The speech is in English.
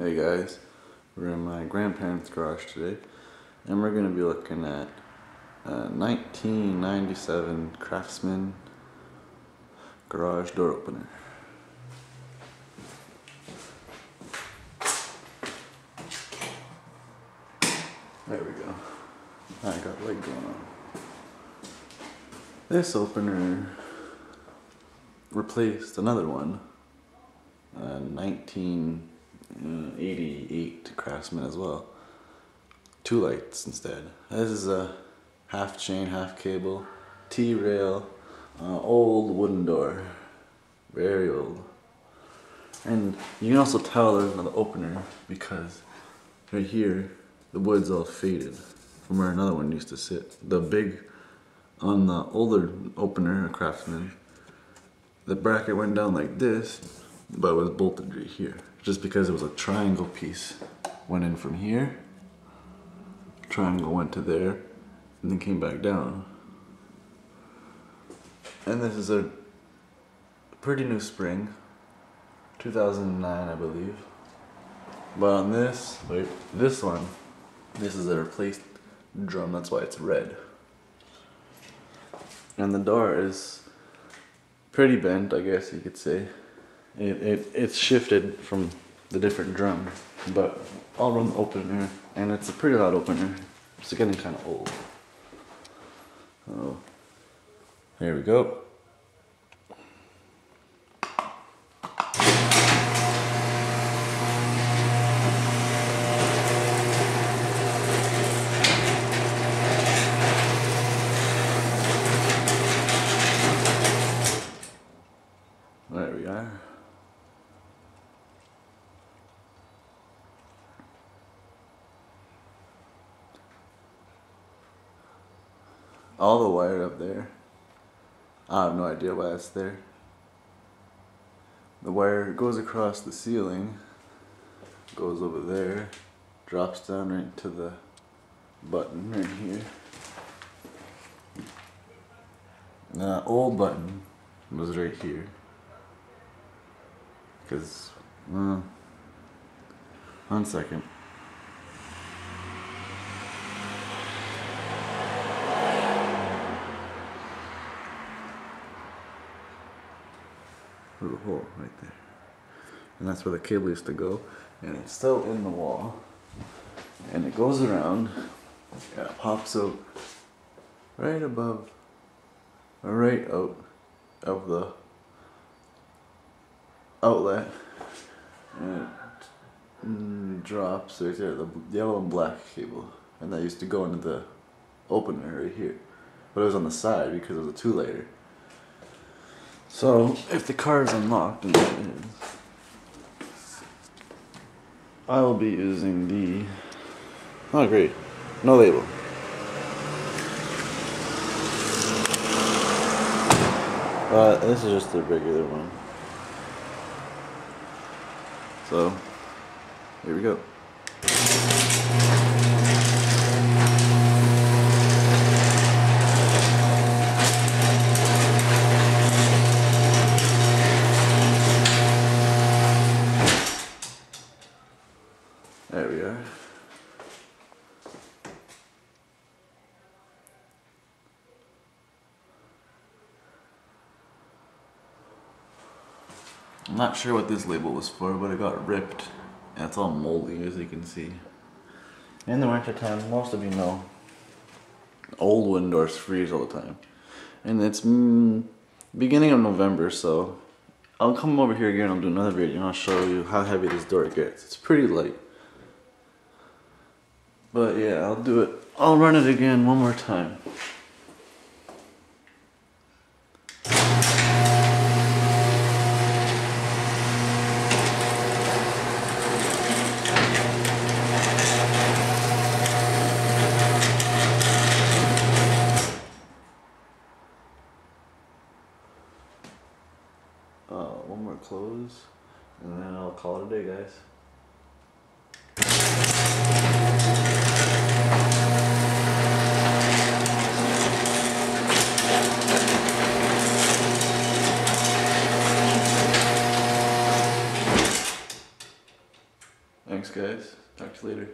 Hey guys, we're in my grandparents' garage today, and we're going to be looking at a 1997 Craftsman Garage Door Opener. There we go. I got light going on. This opener replaced another one, 1988 Craftsman as well. Two lights instead. This is a half chain, half cable, T-rail, old wooden door. Very old. And you can also tell there's another opener because right here, the wood's all faded from where another one used to sit. The big, on the older opener, a Craftsman, the bracket went down like this, but it was bolted right here. Just because it was a triangle piece. Went in from here, triangle went to there, and then came back down. And this is a pretty new spring, 2009 I believe. But on this, wait, this one, this is a replaced drum, that's why it's red. And the door is pretty bent, I guess you could say. It's shifted from the different drum, but I'll run the opener, and it's a pretty loud opener. It's getting kind of old. So, here we go. There we are. All the wire up there, I have no idea why it's there. The wire goes across the ceiling, goes over there, drops down right to the button right here. The old button was right here. Because, 1 second. There's a hole right there. And that's where the cable used to go. And it's still in the wall. And it goes around. And it pops out right above, or right out of the outlet. And it drops right there, the yellow and black cable. And that used to go into the opener right here. But it was on the side because it was a 2-layer. So, if the car is unlocked, and it is, I will be using the, oh great, no label. This is just the regular one. So, here we go. There we are. I'm not sure what this label was for, but it got ripped. And it's all moldy, as you can see. In the winter time, most of you know, old wooden doors freeze all the time. And it's beginning of November, so I'll come over here again and I'll do another video and I'll show you how heavy this door gets. It's pretty light. But yeah, I'll do it. I'll run it again one more time. One more close, and then I'll call it a day, guys. Thanks guys. Talk to you later.